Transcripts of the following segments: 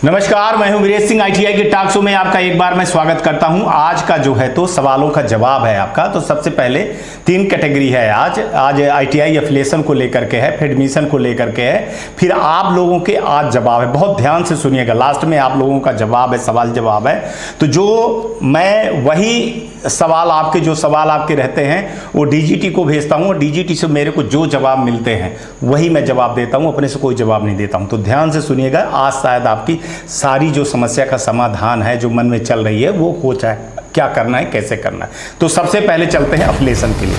नमस्कार, मैं हूं वीरेश सिंह। आईटीआई के टॉक शो में आपका एक बार मैं स्वागत करता हूं। आज का जो है तो सवालों का जवाब है आपका। तो सबसे पहले 3 कैटेगरी है आज आईटीआई एफिलिएशन को लेकर के है, फिर एडमिशन को लेकर के है, फिर आप लोगों के आज जवाब है। बहुत ध्यान से सुनिएगा, लास्ट में आप लोगों का जवाब है, सवाल जवाब है। तो जो मैं वही सवाल आपके जो सवाल आपके रहते हैं वो डीजीटी को भेजता हूँ और डीजीटी से मेरे को जो जवाब मिलते हैं वही मैं जवाब देता हूँ, अपने से कोई जवाब नहीं देता हूँ। तो ध्यान से सुनिएगा, आज शायद आपकी सारी जो समस्या का समाधान है जो मन में चल रही है वो हो जाए। क्या करना है, कैसे करना है। तो सबसे पहले चलते हैं एफिलिएशन के लिए।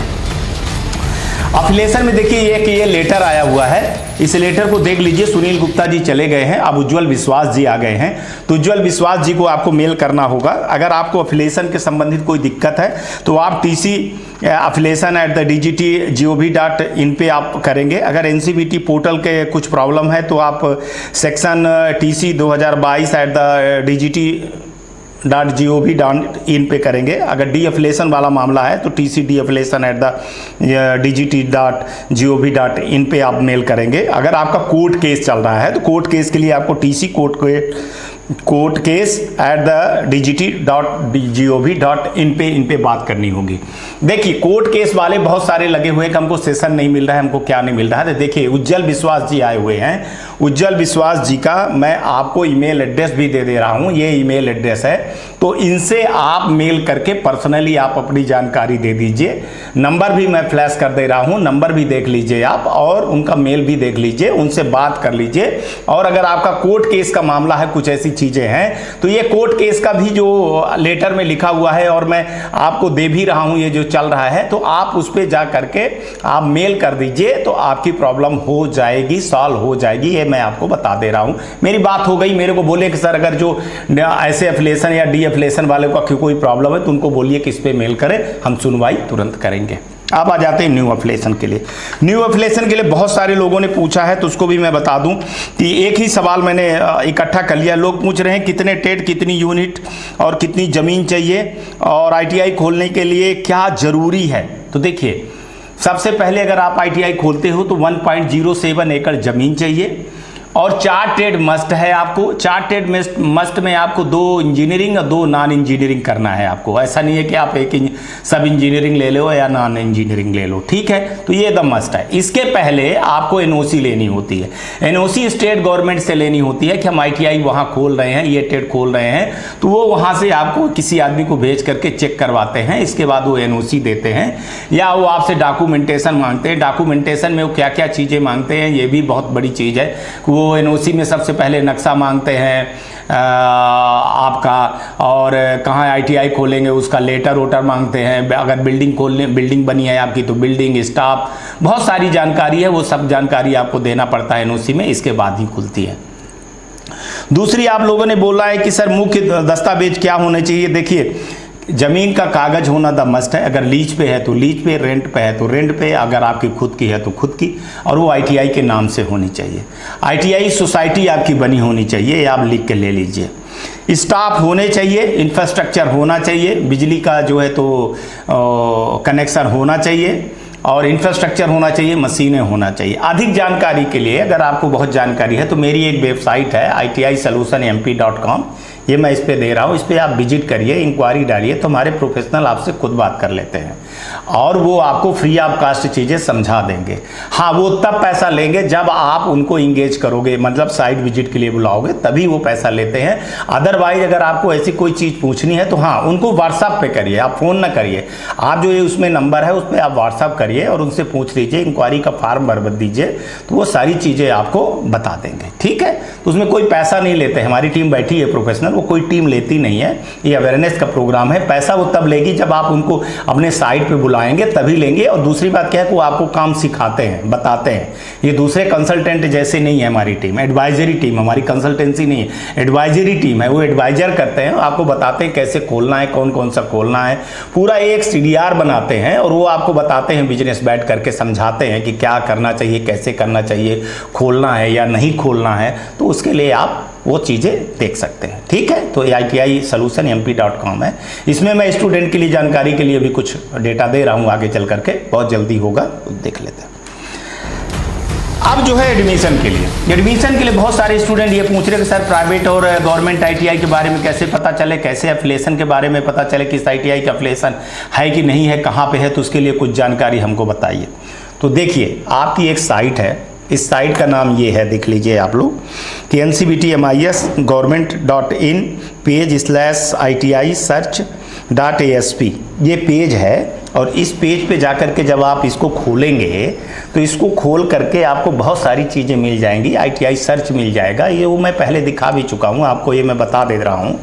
एफिलिएशन में देखिए ये लेटर आया हुआ है, इस लेटर को देख लीजिए। सुनील गुप्ता जी चले गए हैं, अब उज्जवल विश्वास जी आ गए हैं। तो उज्जवल विश्वास जी को आपको मेल करना होगा। अगर आपको एफिलिएशन के संबंधित कोई दिक्कत है तो आप tc@dgt.gov.in पे आप करेंगे। अगर एनसीवीटी पोर्टल के कुछ प्रॉब्लम है तो आप सेक्शन tc2022@dgt.gov.in पे करेंगे। अगर डी एफिलिएशन वाला मामला है तो tcd@dgt.gov.in पे आप मेल करेंगे। अगर आपका कोर्ट केस चल रहा है तो कोर्ट केस के लिए आपको tc_court_case@dgt.gov.in पे इन पे बात करनी होगी। देखिए कोर्ट केस वाले बहुत सारे लगे हुए हैं कि हमको सेशन नहीं मिल रहा है, हमको क्या नहीं मिल रहा है। तो देखिए उज्जवल विश्वास जी आए हुए हैं। उज्जवल विश्वास जी का मैं आपको ईमेल एड्रेस भी दे रहा हूं, ये ईमेल एड्रेस है। तो इनसे आप मेल करके पर्सनली आप अपनी जानकारी दे दीजिए। नंबर भी मैं फ्लैश कर दे रहा हूं, नंबर भी देख लीजिए आप और उनका मेल भी देख लीजिए, उनसे बात कर लीजिए। और अगर आपका कोर्ट केस का मामला है, कुछ ऐसी चीजें हैं, तो ये कोर्ट केस का भी जो लेटर में लिखा हुआ है और मैं आपको दे भी रहा हूं, ये जो चल रहा है, तो आप उस पर जा करके आप मेल कर दीजिए तो आपकी प्रॉब्लम हो जाएगी, सॉल्व हो जाएगी। ये मैं आपको बता दे रहा हूं। मेरी बात हो गई, मेरे को बोले कि सर अगर जो ऐसे एफिलिएशन या डी एफिलिएशन वाले का कोई प्रॉब्लम है तो उनको बोलिए कि इस पे मेल करें, हम सुनवाई तुरंत करेंगे। अब आ जाते हैं न्यू एफिलिएशन के लिए। न्यू एफिलिएशन के लिए बहुत सारे लोगों ने पूछा है तो उसको भी मैं बता दूं कि एक ही सवाल मैंने इकट्ठा कर लिया। लोग पूछ रहे हैं कितने टेट, कितनी यूनिट और कितनी ज़मीन चाहिए और आईटीआई खोलने के लिए क्या ज़रूरी है। तो देखिए सबसे पहले अगर आप आईटीआई खोलते हो तो 1.07 एकड़ ज़मीन चाहिए और 4 ट्रेड मस्ट है आपको। 4 ट्रेड मस्ट में आपको 2 इंजीनियरिंग और 2 नॉन इंजीनियरिंग करना है आपको। ऐसा नहीं है कि आप एक सब इंजीनियरिंग ले लो या नॉन इंजीनियरिंग ले लो, ठीक है। तो ये एकदम मस्ट है। इसके पहले आपको एनओसी लेनी होती है। एनओसी स्टेट गवर्नमेंट से लेनी होती है कि हम आईटीआई वहाँ खोल रहे हैं, ये ट्रेड खोल रहे हैं, तो वो वहाँ से आपको किसी आदमी को भेज करके चेक करवाते हैं। इसके बाद वो एनओसी देते हैं या वो आपसे डॉक्यूमेंटेशन मांगते हैं। डॉक्यूमेंटेशन में वो क्या क्या चीज़ें मांगते हैं ये भी बहुत बड़ी चीज़ है। वो एनओसी में सबसे पहले नक्शा मांगते हैं आपका, और कहाँ आईटीआई खोलेंगे उसका लेटर वोटर मांगते हैं। अगर बिल्डिंग बनी है आपकी तो बिल्डिंग, स्टाफ, बहुत सारी जानकारी है, वो सब जानकारी आपको देना पड़ता है एनओसी में, इसके बाद ही खुलती है। दूसरी आप लोगों ने बोला है कि सर मुख्य दस्तावेज क्या होने चाहिए। देखिए जमीन का कागज होना द मस्ट है। अगर लीज पे है तो लीज पे, रेंट पे है तो रेंट पे, अगर आपकी खुद की है तो खुद की, और वो आईटीआई के नाम से होनी चाहिए। आईटीआई सोसाइटी आपकी बनी होनी चाहिए, आप लिख के ले लीजिए। स्टाफ होने चाहिए, इंफ्रास्ट्रक्चर होना चाहिए, बिजली का जो है तो कनेक्शन होना चाहिए और इंफ्रास्ट्रक्चर होना चाहिए, मशीनें होना चाहिए। अधिक जानकारी के लिए अगर आपको बहुत जानकारी है तो मेरी एक वेबसाइट है ITIsolutionmp.com, ये मैं इस पे दे रहा हूँ। इस पे आप विजिट करिए, इंक्वायरी डालिए तो हमारे प्रोफेशनल आपसे खुद बात कर लेते हैं और वो आपको फ्री ऑफ कास्ट चीज़ें समझा देंगे। हाँ, वो तब पैसा लेंगे जब आप उनको इंगेज करोगे, मतलब साइट विजिट के लिए बुलाओगे तभी वो पैसा लेते हैं। अदरवाइज अगर आपको ऐसी कोई चीज़ पूछनी है तो हाँ उनको व्हाट्सअप पे करिए, आप फ़ोन ना करिए। आप जो ये उसमें नंबर है उस पर आप व्हाट्सअप करिए और उनसे पूछ लीजिए, इंक्वायरी का फॉर्म भर दीजिए तो वो सारी चीज़ें आपको बता देंगे, ठीक है। तो उसमें कोई पैसा नहीं लेते, हमारी टीम बैठी है प्रोफेशनल, वो कोई टीम लेती नहीं है। ये अवेयरनेस का प्रोग्राम है। पैसा वो तब लेगी जब आप उनको अपने साइट पे बुलाएंगे तभी लेंगे। और दूसरी बात क्या है कि वो आपको काम सिखाते हैं, बताते हैं। ये दूसरे कंसल्टेंट जैसे नहीं है हमारी टीम, एडवाइजरी टीम, हमारी कंसल्टेंसी नहीं है, एडवाइजरी टीम है। वो एडवाइजर करते हैं, आपको बताते हैं कैसे खोलना है, कौन कौन सा खोलना है, पूरा एक CDR बनाते हैं और वो आपको बताते हैं, बिजनेस बैठ करके समझाते हैं कि क्या करना चाहिए, कैसे करना चाहिए, खोलना है या नहीं खोलना है। तो उसके लिए आप वो चीज़ें देख सकते हैं, ठीक है। तो ITIsolutionmp.com है। इसमें मैं स्टूडेंट के लिए जानकारी के लिए भी कुछ डेटा दे रहा हूँ, आगे चल करके बहुत जल्दी होगा, देख लेते हैं। अब जो है एडमिशन के लिए बहुत सारे स्टूडेंट ये पूछ रहे कि सर प्राइवेट और गवर्नमेंट आईटीआई के बारे में कैसे पता चले, कैसे एफिलिएशन के बारे में पता चले, किस आईटीआई का एफिलिएशन है कि नहीं है, कहाँ पे है, तो उसके लिए कुछ जानकारी हमको बताइए। तो देखिए आपकी एक साइट है, इस साइट का नाम ये है, देख लीजिए आप लोग कि ncbtmis.gov.in/ITI-search.asp ये पेज है। और इस पेज पे जाकर के जब आप इसको खोलेंगे तो इसको खोल करके आपको बहुत सारी चीज़ें मिल जाएंगी। आईटीआई सर्च मिल जाएगा, ये वो मैं पहले दिखा भी चुका हूँ आपको, ये मैं बता दे रहा हूँ।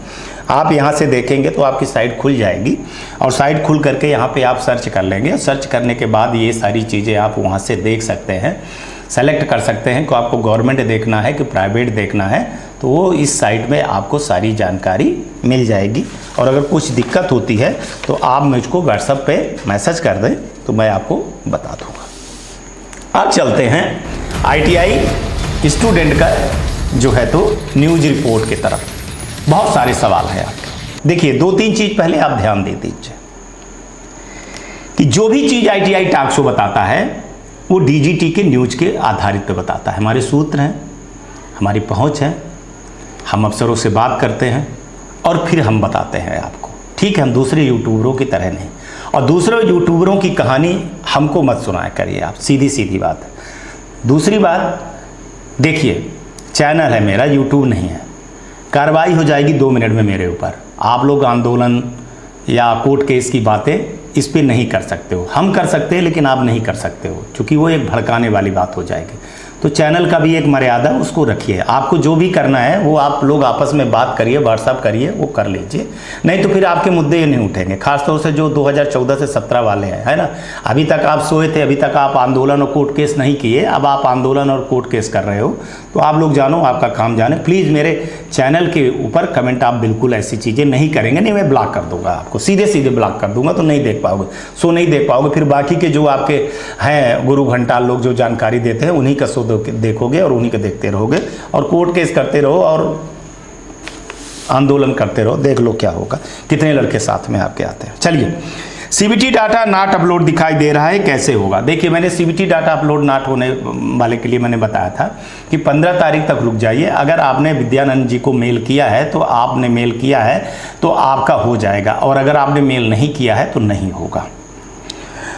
आप यहाँ से देखेंगे तो आपकी साइट खुल जाएगी और साइट खुल करके यहाँ पे आप सर्च कर लेंगे। सर्च करने के बाद ये सारी चीज़ें आप वहाँ से देख सकते हैं, सेलेक्ट कर सकते हैं कि आपको गवर्नमेंट देखना है कि प्राइवेट देखना है, तो वो इस साइट में आपको सारी जानकारी मिल जाएगी। और अगर कुछ दिक्कत होती है तो आप मुझको व्हाट्सएप पे मैसेज कर दें तो मैं आपको बता दूंगा। अब चलते हैं आईटीआई स्टूडेंट का जो है तो न्यूज़ रिपोर्ट की तरफ। बहुत सारे सवाल हैं आपके। देखिए 2-3 चीज़ पहले आप ध्यान दे दीजिए कि जो भी चीज़ आईटीआई टॉक शो बताता है वो डीजीटी के न्यूज़ के आधारित पे बताता है। हमारे सूत्र हैं, हमारी पहुंच है, हम अफसरों से बात करते हैं और फिर हम बताते हैं आपको। ठीक है, हम दूसरे यूट्यूबरों की तरह नहीं। और दूसरे यूट्यूबरों की कहानी हमको मत सुनाया करिए आप, सीधी सीधी बात है। दूसरी बात देखिए, चैनल है मेरा, यूट्यूब नहीं है। कार्रवाई हो जाएगी 2 मिनट में मेरे ऊपर। आप लोग आंदोलन या कोर्ट केस की बातें इस पे नहीं कर सकते हो। हम कर सकते हैं लेकिन आप नहीं कर सकते हो, क्योंकि वो एक भड़काने वाली बात हो जाएगी। तो चैनल का भी एक मर्यादा, उसको रखिए। आपको जो भी करना है वो आप लोग आपस में बात करिए, व्हाट्सअप करिए, वो कर लीजिए। नहीं तो फिर आपके मुद्दे ये नहीं उठेंगे, खासतौर से जो 2014 से 17 वाले हैं, है ना। अभी तक आप सोए थे, अभी तक आप आंदोलन और कोर्ट केस नहीं किए, अब आप आंदोलन और कोर्ट केस कर रहे हो। तो आप लोग जानो, आपका काम जाने। प्लीज़ मेरे चैनल के ऊपर कमेंट आप बिल्कुल ऐसी चीज़ें नहीं करेंगे, नहीं मैं ब्लॉक कर दूंगा आपको, सीधे सीधे ब्लॉक कर दूंगा, तो नहीं देख पाओगे, सो नहीं देख पाओगे। फिर बाकी के जो आपके हैं गुरु घंटाल लोग जो जानकारी देते हैं उन्हीं का शो देखोगे और उन्हीं के देखते रहोगे और कोर्ट केस करते रहो और आंदोलन करते रहो। देख लो क्या होगा, कितने लड़के साथ में आपके आते हैं। चलिए, सीबीटी डाटा नॉट अपलोड दिखाई दे रहा है, कैसे होगा। देखिए मैंने सीबीटी डाटा अपलोड नॉट होने वाले के लिए मैंने बताया था कि 15 तारीख तक रुक जाइए। अगर आपने विद्यानंद जी को मेल किया है तो आपने मेल किया है तो आपका हो जाएगा, और अगर आपने मेल नहीं किया है तो नहीं होगा।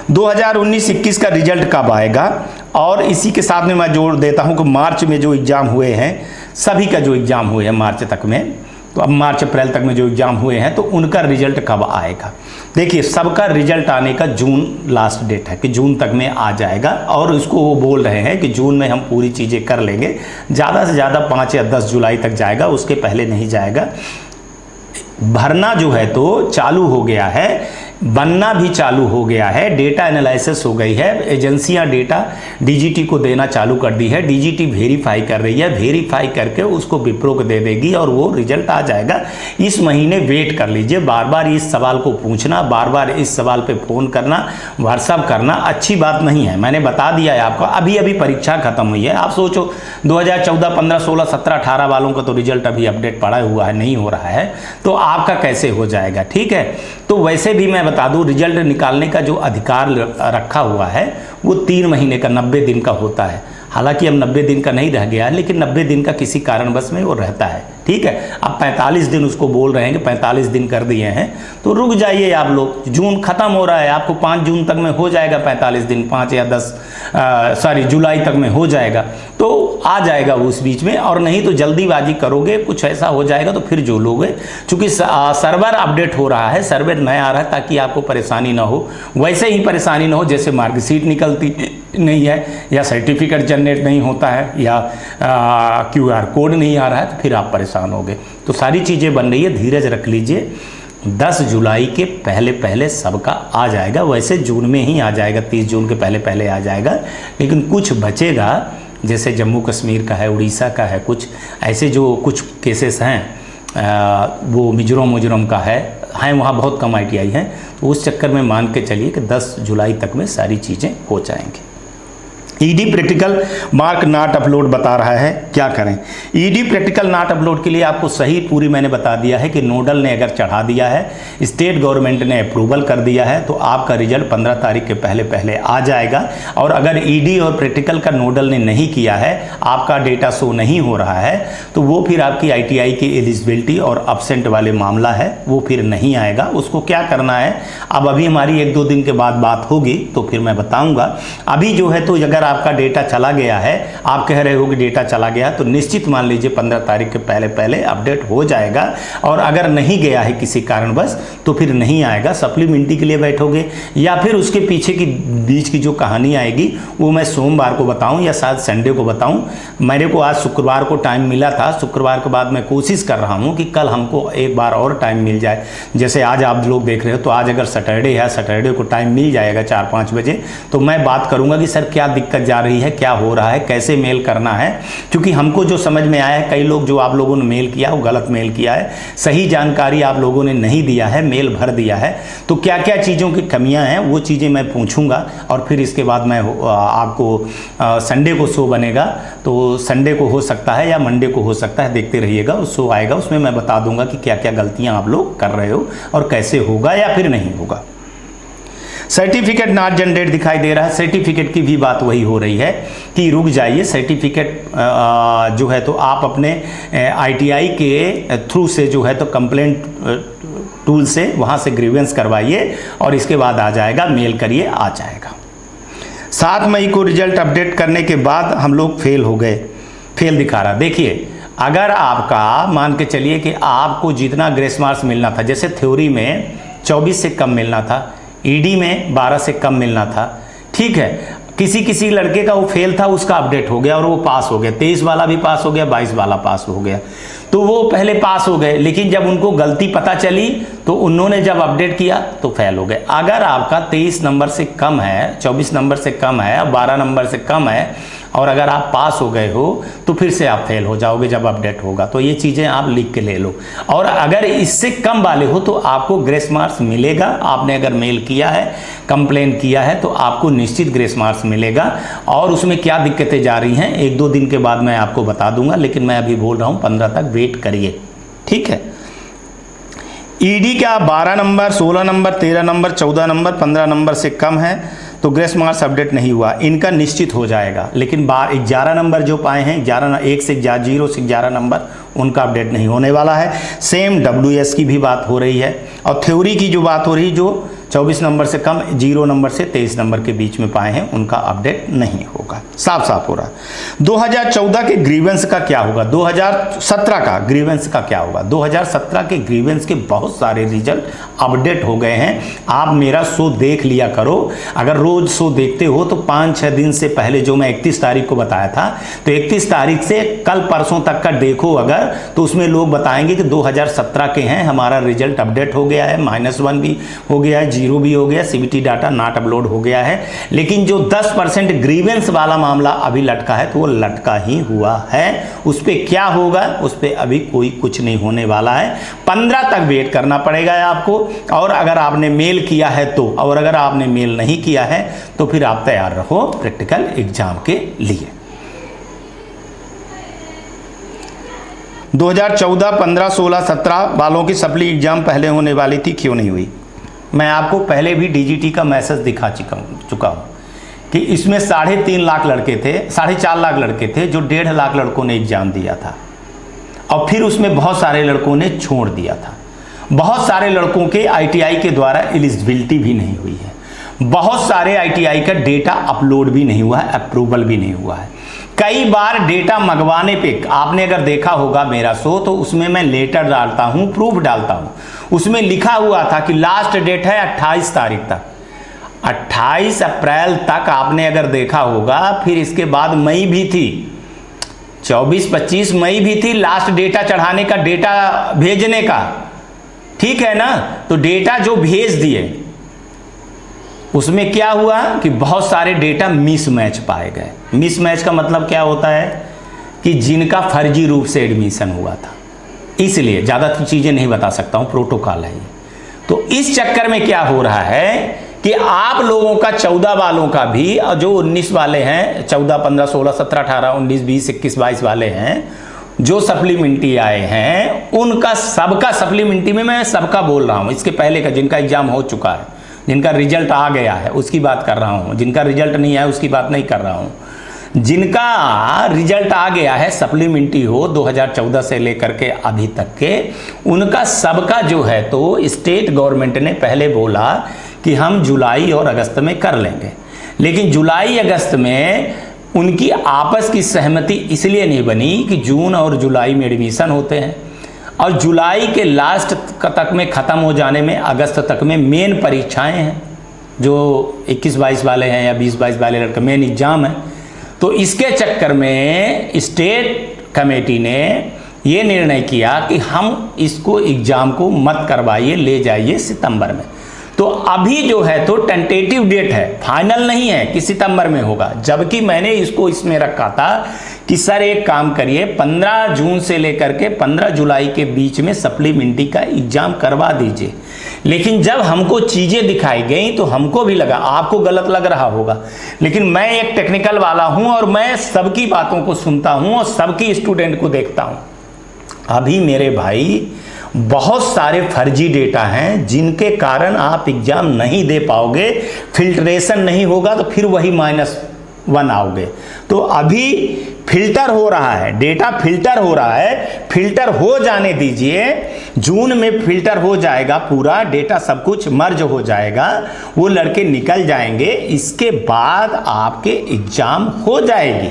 2019-21 का रिजल्ट कब आएगा, और इसी के साथ में मैं जोड़ देता हूं कि मार्च में जो एग्ज़ाम हुए हैं, सभी का जो एग्ज़ाम हुए हैं मार्च तक में, तो अब मार्च अप्रैल तक में जो एग्ज़ाम हुए हैं तो उनका रिजल्ट कब आएगा। देखिए सबका रिजल्ट आने का जून लास्ट डेट है कि जून तक में आ जाएगा, और इसको वो बोल रहे हैं कि जून में हम पूरी चीज़ें कर लेंगे। ज़्यादा से ज़्यादा 5 या 10 जुलाई तक जाएगा, उसके पहले नहीं जाएगा। भरना जो है तो चालू हो गया है, बनना भी चालू हो गया है, डेटा एनालिसिस हो गई है, एजेंसियां डेटा डीजीटी को देना चालू कर दी है, डीजीटी वेरीफाई कर रही है, वेरीफाई करके उसको विप्रो को दे देगी और वो रिजल्ट आ जाएगा। इस महीने वेट कर लीजिए। बार बार इस सवाल को पूछना, बार बार इस सवाल पे फ़ोन करना, व्हाट्सअप करना अच्छी बात नहीं है। मैंने बता दिया है आपको, अभी अभी परीक्षा खत्म हुई है। आप सोचो 2014, 15, 16, 17, 18 वालों का तो रिजल्ट अभी अपडेट पड़ा हुआ है, नहीं हो रहा है, तो आपका कैसे हो जाएगा। ठीक है, तो वैसे भी मैं बता दूं, रिजल्ट निकालने का जो अधिकार रखा हुआ है वो 3 महीने का, 90 दिन का होता है। हालांकि अब 90 दिन का नहीं रह गया है, लेकिन 90 दिन का किसी कारणवश में वो रहता है। ठीक है, अब 45 दिन उसको बोल रहे हैं कि 45 दिन कर दिए हैं, तो रुक जाइए आप लोग। जून खत्म हो रहा है, आपको 5 जून तक में हो जाएगा 45 दिन, 5 या 10 जुलाई तक में हो जाएगा, तो आ जाएगा उस बीच में। और नहीं तो जल्दीबाजी करोगे, कुछ ऐसा हो जाएगा तो फिर जो लोगे, चूंकि सर्वर अपडेट हो रहा है, सर्वर नया आ रहा है, ताकि आपको परेशानी ना हो। वैसे ही परेशानी ना हो जैसे मार्कशीट निकलती नहीं है, या सर्टिफिकेट जनरेट नहीं होता है, या QR कोड नहीं आ रहा है, तो फिर आप परेशान हो गए। तो सारी चीज़ें बन रही है, धीरज रख लीजिए। 10 जुलाई के पहले पहले सबका आ जाएगा। वैसे जून में ही आ जाएगा, 30 जून के पहले पहले आ जाएगा, लेकिन कुछ बचेगा, जैसे जम्मू कश्मीर का है, उड़ीसा का है, कुछ ऐसे जो कुछ केसेस हैं, वो मिजोरम का है वहाँ बहुत कम ITI हैं। तो उस चक्कर में मान के चलिए कि 10 जुलाई तक में सारी चीज़ें हो जाएंगी। ED practical mark not upload बता रहा है, क्या करें। ईडी प्रैक्टिकल नॉट अपलोड के लिए आपको सही पूरी मैंने बता दिया है कि नोडल ने अगर चढ़ा दिया है, स्टेट गवर्नमेंट ने अप्रूवल कर दिया है, तो आपका रिजल्ट 15 तारीख के पहले पहले आ जाएगा। और अगर ईडी और प्रैक्टिकल का नोडल ने नहीं किया है, आपका डेटा शो नहीं हो रहा है, तो वो फिर आपकी ITI की एलिजिबिलिटी और अब्सेंट वाले मामला है वो फिर नहीं आएगा। उसको क्या करना है, अब अभी हमारी 1-2 दिन के बाद बात होगी तो फिर मैं बताऊंगा। अभी जो है तो अगर आपका डेटा चला गया है, आप कह रहे हो कि डेटा चला गया, तो निश्चित मान लीजिए 15 तारीख के पहले पहले अपडेट हो जाएगा। और अगर नहीं गया है किसी कारणवश तो फिर नहीं आएगा, सप्लीमेंट्री के लिए बैठोगे या फिर उसके पीछे की बीच की जो कहानी आएगी वो मैं सोमवार को बताऊं या शायद संडे को बताऊं। मेरे को आज शुक्रवार को टाइम मिला था, शुक्रवार के बाद मैं कोशिश कर रहा हूं कि कल हमको एक बार और टाइम मिल जाए। जैसे आज आप लोग देख रहे हो, तो आज अगर सैटरडे है, सैटरडे को टाइम मिल जाएगा 4-5 बजे, तो मैं बात करूंगा कि सर क्या दिक्कत जा रही है, क्या हो रहा है, कैसे मेल करना है। क्योंकि हमको जो समझ में आया है, कई लोग जो आप लोगों ने मेल किया वो गलत मेल किया है, सही जानकारी आप लोगों ने नहीं दिया है, मेल भर दिया है। तो क्या क्या चीज़ों की कमियां हैं वो चीज़ें मैं पूछूंगा और फिर इसके बाद मैं आपको संडे को शो बनेगा, तो संडे को हो सकता है या मंडे को हो सकता है, देखते रहिएगा। उस शो आएगा, उसमें मैं बता दूंगा कि क्या क्या गलतियां आप लोग कर रहे हो और कैसे होगा या फिर नहीं होगा। सर्टिफिकेट नॉट जनरेट दिखाई दे रहा है, सर्टिफिकेट की भी बात वही हो रही है कि रुक जाइए। सर्टिफिकेट जो है तो आप अपने ITI के थ्रू से जो है तो कंप्लेंट टूल से वहाँ से ग्रीवेंस करवाइए और इसके बाद आ जाएगा, मेल करिए, आ जाएगा। 7 मई को रिजल्ट अपडेट करने के बाद हम लोग फेल हो गए, फेल दिखा रहा। देखिए, अगर आपका मान के चलिए कि आपको जितना ग्रेस मार्क्स मिलना था, जैसे थ्योरी में 24 से कम मिलना था, ईडी में 12 से कम मिलना था, ठीक है। किसी लड़के का वो फेल था, उसका अपडेट हो गया और वो पास हो गया, 23 वाला भी पास हो गया, 22 वाला पास हो गया, तो वो पहले पास हो गए। लेकिन जब उनको गलती पता चली तो उन्होंने जब अपडेट किया तो फेल हो गए। अगर आपका 23 नंबर से कम है, 24 नंबर से कम है, 12 नंबर से कम है और अगर आप पास हो गए हो तो फिर से आप फेल हो जाओगे जब अपडेट होगा। तो ये चीज़ें आप लिख के ले लो। और अगर इससे कम वाले हो तो आपको ग्रेस मार्क्स मिलेगा। आपने अगर मेल किया है, कंप्लेन किया है, तो आपको निश्चित ग्रेस मार्क्स मिलेगा। और उसमें क्या दिक्कतें जा रही हैं 1-2 दिन के बाद मैं आपको बता दूंगा, लेकिन मैं अभी बोल रहा हूँ 15 तक वेट करिए, ठीक है। ईडी का 12 number, 16 number, 13 number, 14 number, 15 number से कम है तो ग्रेस मार्क्स अपडेट नहीं हुआ, इनका निश्चित हो जाएगा। लेकिन 11 नंबर जो पाए हैं, 1 से 0 से 11 नंबर, उनका अपडेट नहीं होने वाला है। सेम WS की भी बात हो रही है और थ्योरी की जो बात हो रही, जो 24 नंबर से कम, 0 नंबर से 23 नंबर के बीच में पाए हैं, उनका अपडेट नहीं होगा। साफ साफ हो रहा है। 2014 के ग्रीवेंस का क्या होगा, 2017 का ग्रीवेंस का क्या होगा। 2017 के ग्रीवेंस के बहुत सारे रिजल्ट अपडेट हो गए हैं। आप मेरा शो देख लिया करो, अगर रोज शो देखते हो तो 5-6 दिन से पहले जो मैं 31 तारीख को बताया था, तो 31 तारीख से कल परसों तक का देखो अगर, तो उसमें लोग बताएंगे कि 2017 के हैं, हमारा रिजल्ट अपडेट हो गया है, -1 भी हो गया है, 0 भी हो गया, CBT डाटा नॉट अपलोड हो गया है। लेकिन जो 10% ग्रीवेंस वाला मामला अभी लटका है तो वो लटका ही हुआ है। उस पर क्या होगा, उस पर अभी कोई कुछ नहीं होने वाला है। 15 तक वेट करना पड़ेगा आपको। और अगर आपने मेल किया है तो, और अगर आपने मेल नहीं किया है तो फिर आप तैयार रहो प्रैक्टिकल एग्जाम के लिए। 2014, 15, 16, 17 वालों की सप्ली एग्जाम पहले होने वाली थी, क्यों नहीं हुई। मैं आपको पहले भी DGT का मैसेज दिखा चुका हूँ कि इसमें 3.5 लाख लड़के थे, 4.5 लाख लड़के थे, जो 1.5 लाख लड़कों ने एग्जाम दिया था और फिर उसमें बहुत सारे लड़कों ने छोड़ दिया था। बहुत सारे लड़कों के ITI के द्वारा एलिजिबिलिटी भी नहीं हुई है। बहुत सारे ITI का डेटा अपलोड भी नहीं हुआ है, अप्रूवल भी नहीं हुआ है। कई बार डेटा मंगवाने पे, आपने अगर देखा होगा मेरा शो, तो उसमें मैं लेटर डालता हूं, प्रूफ डालता हूं, उसमें लिखा हुआ था कि लास्ट डेट है 28 तारीख तक, 28 अप्रैल तक आपने अगर देखा होगा। फिर इसके बाद मई भी थी, 24-25 मई भी थी लास्ट डेटा चढ़ाने का, डेटा भेजने का, ठीक है ना। तो डेटा जो भेज दिए उसमें क्या हुआ कि बहुत सारे डेटा मिसमैच पाए गए। मिसमैच का मतलब क्या होता है कि जिनका फर्जी रूप से एडमिशन हुआ था, इसलिए ज़्यादा चीज़ें नहीं बता सकता हूँ, प्रोटोकॉल है ये। तो इस चक्कर में क्या हो रहा है कि आप लोगों का 14 वालों का भी, और जो 19 वाले हैं, 14, 15, 16, 17, 18, 19, 20, 21, 22 वाले हैं जो सप्लीमेंट्री आए हैं, उनका सबका सप्लीमेंट्री में मैं सबका बोल रहा हूं, इसके पहले का जिनका एग्जाम हो चुका है, जिनका रिजल्ट आ गया है उसकी बात कर रहा हूं, जिनका रिजल्ट नहीं आया उसकी बात नहीं कर रहा हूं। जिनका रिजल्ट आ गया है सप्लीमेंट्री हो 2014 से लेकर के अभी तक के, उनका सबका जो है तो स्टेट गवर्नमेंट ने पहले बोला कि हम जुलाई और अगस्त में कर लेंगे, लेकिन जुलाई अगस्त में उनकी आपस की सहमति इसलिए नहीं बनी कि जून और जुलाई में एडमिशन होते हैं और जुलाई के लास्ट तक में ख़त्म हो जाने में अगस्त तक में मेन परीक्षाएं हैं, जो 21-22 वाले हैं या 20-22 वाले लड़के मेन एग्जाम है। तो इसके चक्कर में स्टेट कमेटी ने ये निर्णय किया कि हम इसको एग्जाम को मत करवाइए, ले जाइए सितंबर में। तो अभी जो है तो टेंटेटिव डेट है, फाइनल नहीं है कि सितंबर में होगा, जबकि मैंने इसको इसमें रखा था कि सर एक काम करिए 15 जून से लेकर के 15 जुलाई के बीच में सप्लीमेंट्री का एग्जाम करवा दीजिए। लेकिन जब हमको चीजें दिखाई गई तो हमको भी लगा, आपको गलत लग रहा होगा, लेकिन मैं एक टेक्निकल वाला हूं और मैं सबकी बातों को सुनता हूं और सबकी स्टूडेंट को देखता हूं। अभी मेरे भाई बहुत सारे फर्जी डेटा हैं जिनके कारण आप एग्जाम नहीं दे पाओगे, फिल्ट्रेशन नहीं होगा तो फिर वही -1 आओगे। तो अभी फिल्टर हो रहा है, डेटा फिल्टर हो रहा है, फिल्टर हो जाने दीजिए, जून में फिल्टर हो जाएगा, पूरा डेटा सब कुछ मर्ज हो जाएगा, वो लड़के निकल जाएंगे, इसके बाद आपके एग्जाम हो जाएगी।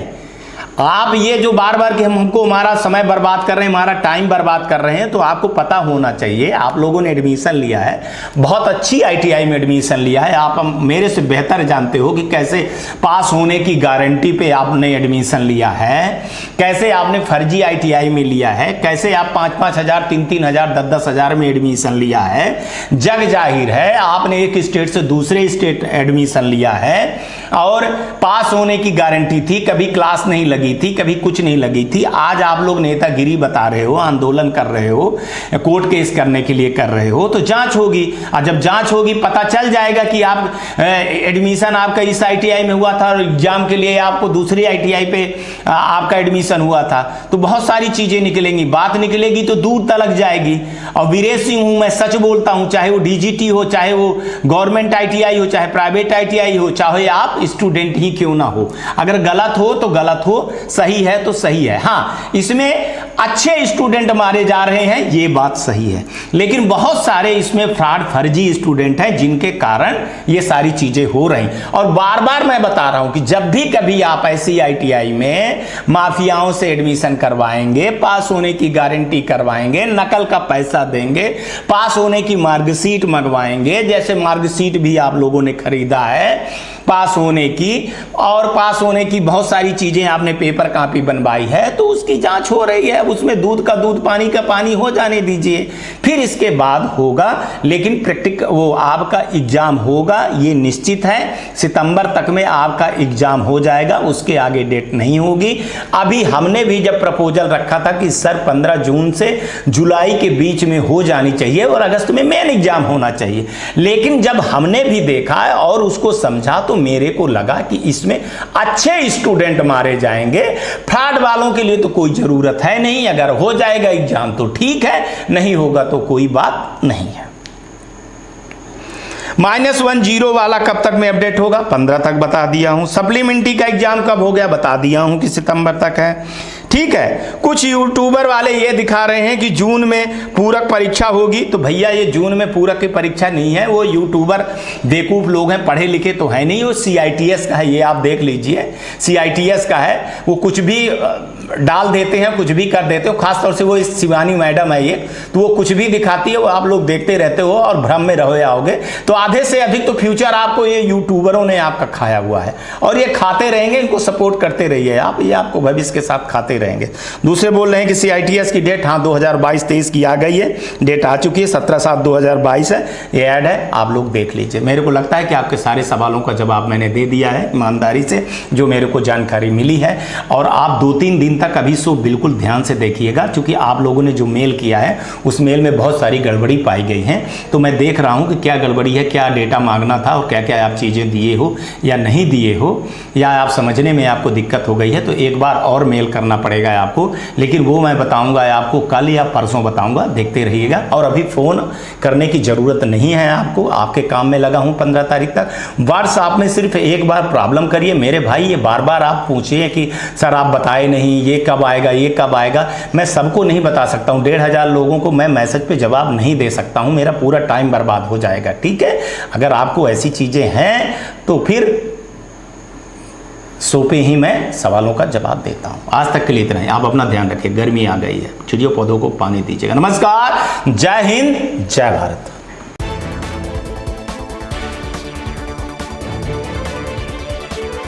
आप ये जो बार बार कि हमको हमारा समय बर्बाद कर रहे हैं, हमारा टाइम बर्बाद कर रहे हैं, तो आपको पता होना चाहिए आप लोगों ने एडमिशन लिया है, बहुत अच्छी आईटीआई में एडमिशन लिया है, आप मेरे से बेहतर जानते हो कि कैसे पास होने की गारंटी पे आपने एडमिशन लिया है, कैसे आपने फर्जी आईटीआई में लिया है, कैसे आप 5-5 हज़ार 3-3 हज़ार 10-10 हज़ार में एडमिशन लिया है। जग जाहिर है आपने एक स्टेट से दूसरे स्टेट एडमिशन लिया है और पास होने की गारंटी थी, कभी क्लास नहीं लगी थी, कभी कुछ नहीं लगी थी। आज आप लोग नेतागिरी बता रहे हो, आंदोलन कर रहे हो, कोर्ट केस करने के लिए कर रहे हो, तो जांच होगी और जब जांच होगी पता चल जाएगा कि आप एडमिशन आपका इस आईटीआई में हुआ था और एग्जाम के लिए आपको दूसरी आईटीआई पे आपका एडमिशन हुआ था, तो बहुत सारी चीजें निकलेंगी, बात निकलेगी तो दूर तक जाएगी। और वीरेश सिंह हूं, मैं सच बोलता हूं, चाहे वो डीजीटी हो, चाहे वो गवर्नमेंट आईटीआई हो, चाहे प्राइवेट आईटीआई हो, चाहे आप स्टूडेंट ही क्यों ना हो, अगर गलत हो तो गलत हो, सही है तो सही है। हाँ, इसमें अच्छे स्टूडेंट मारे जा रहे हैं, ये बात सही है, लेकिन बहुत सारे इसमें फ्रॉड फर्जी स्टूडेंट हैं जिनके कारण ये सारी चीजें हो रही। और बार बार मैं बता रहा हूं कि जब भी कभी आप ऐसी आईटीआई में माफियाओं से एडमिशन करवाएंगे, पास होने की गारंटी करवाएंगे, नकल का पैसा देंगे, पास होने की मार्कशीट मंगवाएंगे, जैसे मार्कशीट भी आप लोगों ने खरीदा है पास होने की, और पास होने की बहुत सारी चीजें आपने पेपर कॉपी बनवाई है, तो उसकी जांच हो रही है, उसमें दूध का दूध पानी का पानी हो जाने दीजिए, फिर इसके बाद होगा। लेकिन प्रैक्टिकल वो आपका एग्जाम होगा, ये निश्चित है, सितंबर तक में आपका एग्जाम हो जाएगा, उसके आगे डेट नहीं होगी। अभी हमने भी जब प्रपोजल रखा था कि सर 15 जून से जुलाई के बीच में हो जानी चाहिए और अगस्त में मेन एग्जाम होना चाहिए, लेकिन जब हमने भी देखा और उसको समझा तो मेरे को लगा कि इसमें अच्छे स्टूडेंट मारे जाएंगे, फ्रॉड वालों के लिए तो कोई जरूरत है नहीं। अगर हो जाएगा एग्जाम तो ठीक है, नहीं होगा तो कोई बात नहीं है। -10 वाला कब तक में अपडेट होगा, 15 तक बता दिया हूं। सप्लीमेंट्री का एग्जाम कब हो गया बता दिया हूं कि सितंबर तक है। ठीक है, कुछ यूट्यूबर वाले ये दिखा रहे हैं कि जून में पूरक परीक्षा होगी, तो भैया ये जून में पूरक की परीक्षा नहीं है, वो यूट्यूबर बेवकूफ लोग हैं, पढ़े लिखे तो है नहीं, वो CITS का है, ये आप देख लीजिए, CITS का है, वो कुछ भी डाल देते हैं, कुछ भी कर देते हो, खासतौर से वो शिवानी मैडम है ये, तो वो कुछ भी दिखाती है, वो आप लोग देखते रहते हो और भ्रम में रह आओगे। तो आधे से अधिक तो फ्यूचर आपको ये यूट्यूबरों ने आपका खाया हुआ है और ये खाते रहेंगे, इनको सपोर्ट करते रहिए आप, ये आपको भविष्य के साथ खाते रहेंगे। दूसरे बोल रहे हैं कि CITS की डेट हाँ 2022-23 की आ गई है, डेट आ चुकी है, 17/7/2022 है, ये ऐड है, आप लोग देख लीजिए। मेरे को लगता है कि आपके सारे सवालों का जवाब मैंने दे दिया है ईमानदारी से, जो मेरे को जानकारी मिली है, और आप 2-3 दिन दिन तक अभी सो बिल्कुल ध्यान से देखिएगा, क्योंकि आप लोगों ने जो मेल किया है उस मेल में बहुत सारी गड़बड़ी पाई गई हैं। तो मैं देख रहा हूं कि क्या गड़बड़ी है, क्या डेटा मांगना था और क्या क्या आप चीज़ें दिए हो या नहीं दिए हो, या आप समझने में आपको दिक्कत हो गई है, तो एक बार और मेल करना पड़ेगा आपको। लेकिन वो मैं बताऊंगा आपको कल या परसों बताऊंगा, देखते रहिएगा। और अभी फ़ोन करने की ज़रूरत नहीं है आपको, आपके काम में लगा हूं 15 तारीख तक। व्हाट्सएप में सिर्फ एक बार प्रॉब्लम करिए मेरे भाई, ये बार बार आप पूछिए कि सर आप बताए नहीं, ये कब आएगा, ये कब आएगा। मैं सबको नहीं बता सकता हूँ, 1500 लोगों को मैं मैसेज पे जवाब नहीं दे सकता हूँ, मेरा पूरा टाइम बर्बाद हो जाएगा। ठीक है, अगर आपको ऐसी चीज़ें हैं तो फिर शो पे ही मैं सवालों का जवाब देता हूं। आज तक के लिए इतना ही, आप अपना ध्यान रखिए, गर्मी आ गई है, चिड़ियों पौधों को पानी दीजिएगा। नमस्कार, जय हिंद, जय भारत।